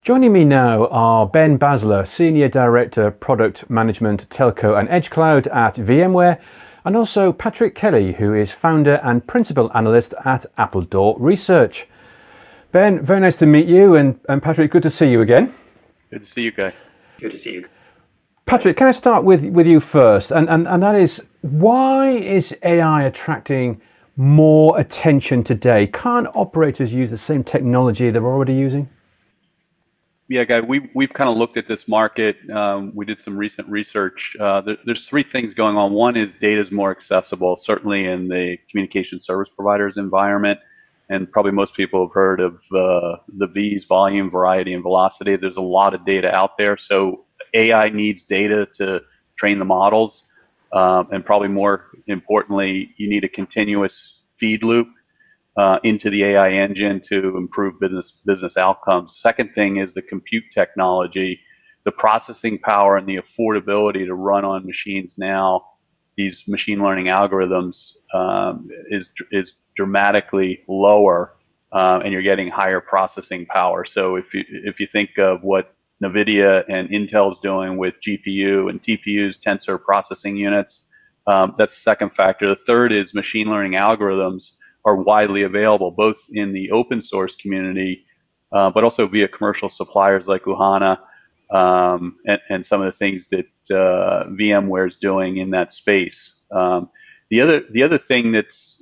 Joining me now are Ben Basler, Senior Director, Product Management, Telco and Edge Cloud at VMware, and also Patrick Kelly, who is Founder and Principal Analyst at Appledore Research. Ben, very nice to meet you, and Patrick, good to see you again. Good to see you, Guy. Good to see you. Patrick, can I start with you first? And that is, why is AI attracting more attention today? Can't operators use the same technology they're already using? Yeah, Guy, we've kind of looked at this market. We did some recent research. There's three things going on. One is data is more accessible, certainly in the communication service providers environment. And probably most people have heard of the V's, volume, variety, and velocity. There's a lot of data out there. So AI needs data to train the models. And probably more importantly, you need a continuous feed loop into the AI engine to improve business outcomes. Second thing is the compute technology, the processing power and the affordability to run on machines now. These machine learning algorithms is dramatically lower, and you're getting higher processing power. So if you think of what NVIDIA and Intel is doing with GPU and TPUs, tensor processing units, that's the second factor. The third is machine learning algorithms are widely available, both in the open source community, but also via commercial suppliers like Uhana, and some of the things that VMware is doing in that space. The other thing that's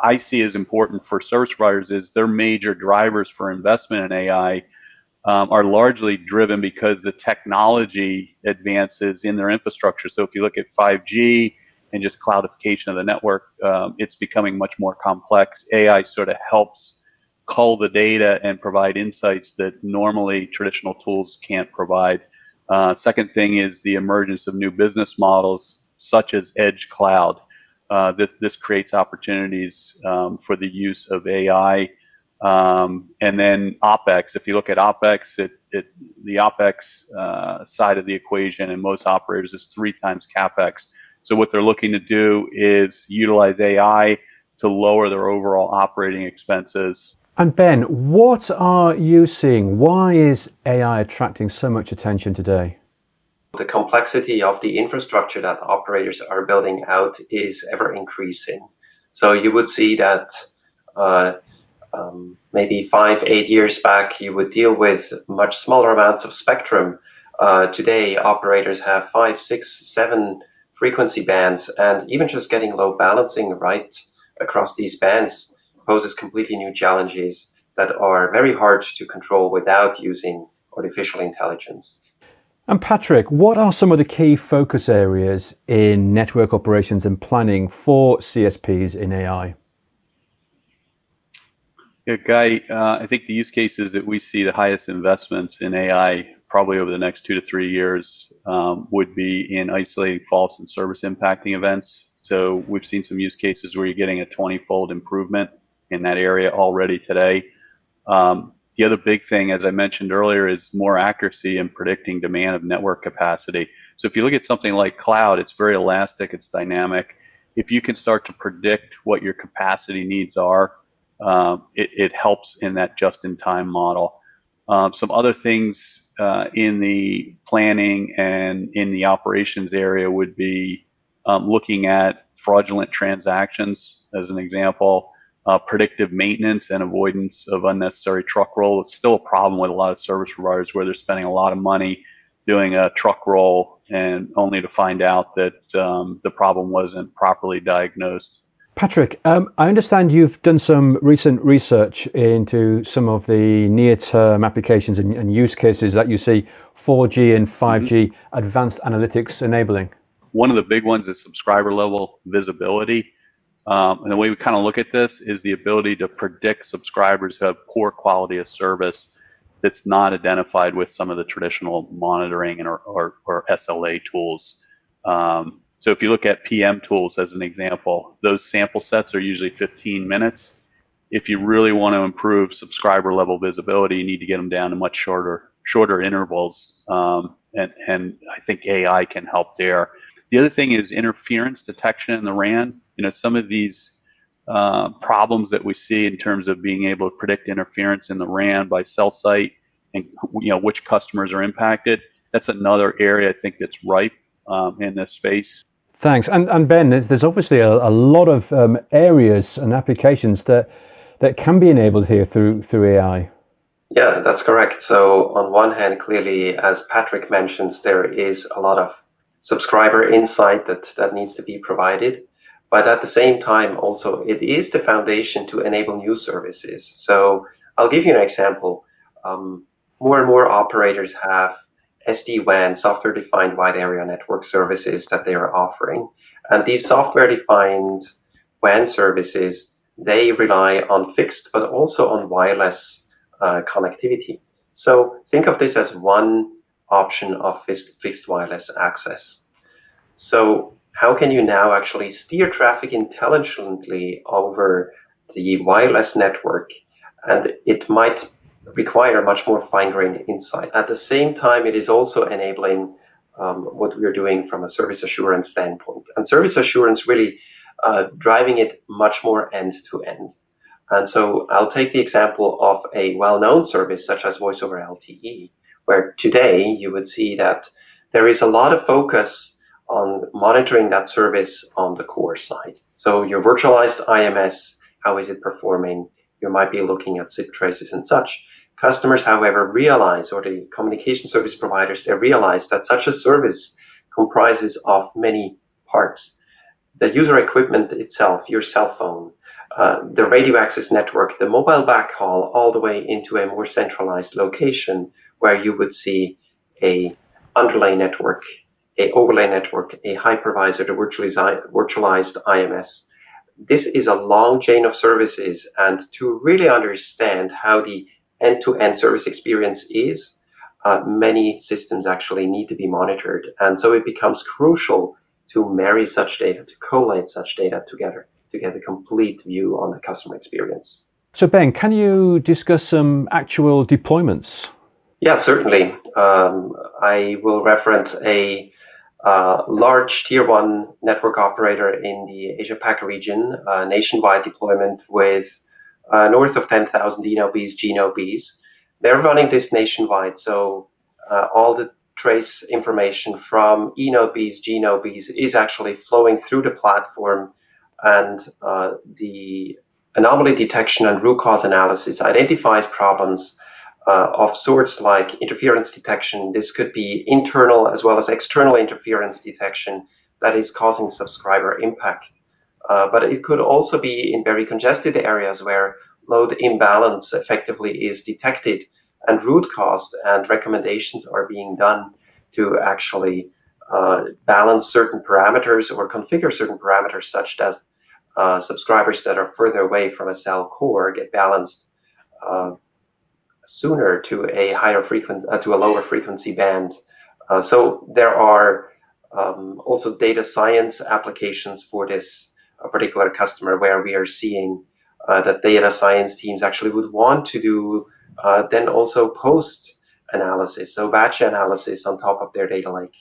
I see as important for service providers is their major drivers for investment in AI are largely driven because the technology advances in their infrastructure. So if you look at 5G and just cloudification of the network, it's becoming much more complex. AI sort of helps cull the data and provide insights that normally traditional tools can't provide. Second thing is the emergence of new business models such as edge cloud. This creates opportunities for the use of AI. And then OpEx. If you look at OpEx, the OpEx side of the equation in most operators is 3 times CapEx. So what they're looking to do is utilize AI to lower their overall operating expenses. And Ben, what are you seeing? Why is AI attracting so much attention today? The complexity of the infrastructure that operators are building out is ever increasing. So you would see that maybe 5-8 years back, you would deal with much smaller amounts of spectrum. Today, operators have 5, 6, 7 frequency bands, and even just getting load balancing right across these bands poses completely new challenges that are very hard to control without using artificial intelligence. And Patrick, what are some of the key focus areas in network operations and planning for CSPs in AI? Yeah, Guy, I think the use cases that we see the highest investments in AI probably over the next 2 to 3 years would be in isolating false and service impacting events. So we've seen some use cases where you're getting a 20-fold improvement in that area already today. The other big thing, as I mentioned earlier, is more accuracy in predicting demand of network capacity. So if you look at something like cloud, it's very elastic, it's dynamic. If you can start to predict what your capacity needs are, it helps in that just-in-time model. Some other things in the planning and in the operations area would be looking at fraudulent transactions, as an example, predictive maintenance and avoidance of unnecessary truck roll. It's still a problem with a lot of service providers where they're spending a lot of money doing a truck roll and only to find out that the problem wasn't properly diagnosed. Patrick, I understand you've done some recent research into some of the near-term applications and use cases that you see 4G and 5G advanced analytics enabling. One of the big ones is subscriber level visibility. And the way we kind of look at this is the ability to predict subscribers who have poor quality of service that's not identified with some of the traditional monitoring or SLA tools. So if you look at PM tools as an example, those sample sets are usually 15 minutes. If you really want to improve subscriber level visibility, you need to get them down to much shorter intervals. And I think AI can help there. The other thing is interference detection in the RAN. You know, some of these problems that we see in terms of being able to predict interference in the RAN by cell site and which customers are impacted. That's another area I think that's ripe in this space. Thanks. And Ben, there's obviously a lot of areas and applications that can be enabled here through AI. Yeah, that's correct. So on one hand, clearly, as Patrick mentions, there is a lot of subscriber insight that needs to be provided. But at the same time, also, it is the foundation to enable new services. So I'll give you an example. More and more operators have SD-WAN, software-defined wide area network services that they are offering. And these software-defined WAN services, they rely on fixed, but also on wireless connectivity. So think of this as one option of fixed wireless access. So how can you now actually steer traffic intelligently over the wireless network? And it might require much more fine-grained insight. At the same time, it is also enabling what we're doing from a service assurance standpoint. And service assurance really driving it much more end-to-end. And so I'll take the example of a well-known service such as Voice over LTE, where today you would see that there is a lot of focus on monitoring that service on the core side. So your virtualized IMS, how is it performing? You might be looking at SIP traces and such. Customers, however, realize, or the communication service providers, they realize that such a service comprises of many parts. The user equipment itself, your cell phone, the radio access network, the mobile backhaul, all the way into a more centralized location where you would see a underlay network, a overlay network, a hypervisor, the virtualized IMS. This is a long chain of services, and to really understand how the end-to-end service experience is, many systems actually need to be monitored. And so it becomes crucial to marry such data, to collate such data together to get a complete view on the customer experience. So Ben, can you discuss some actual deployments? Yeah, certainly. I will reference a large tier 1 network operator in the Asia-Pac region, nationwide deployment with north of 10,000 DNOBs, GNOBs. They're running this nationwide, so all the trace information from eNodeBs, GNOBs is actually flowing through the platform, and the anomaly detection and root cause analysis identifies problems of sorts like interference detection. This could be internal as well as external interference detection that is causing subscriber impact. But it could also be in very congested areas where load imbalance effectively is detected, and root cause and recommendations are being done to actually balance certain parameters or configure certain parameters, such as subscribers that are further away from a cell core get balanced sooner to a lower frequency band. So there are also data science applications for this particular customer, where we are seeing that data science teams actually would want to do then also post analysis, so batch analysis on top of their data lake.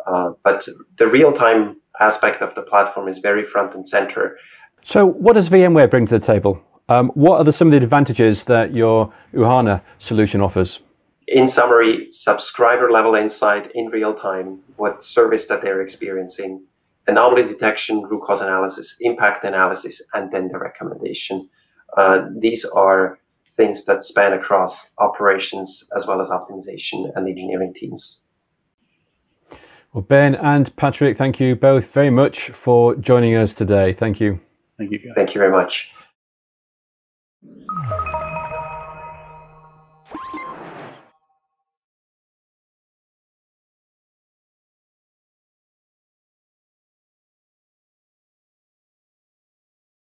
But the real-time aspect of the platform is very front and center. So what does VMware bring to the table? What are some of the advantages that your Uhana solution offers? In summary, subscriber level insight in real time, what service that they're experiencing, anomaly detection, root cause analysis, impact analysis, and then the recommendation. These are things that span across operations as well as optimization and engineering teams. Well, Ben and Patrick, thank you both very much for joining us today. Thank you. Thank you, guys. Thank you very much.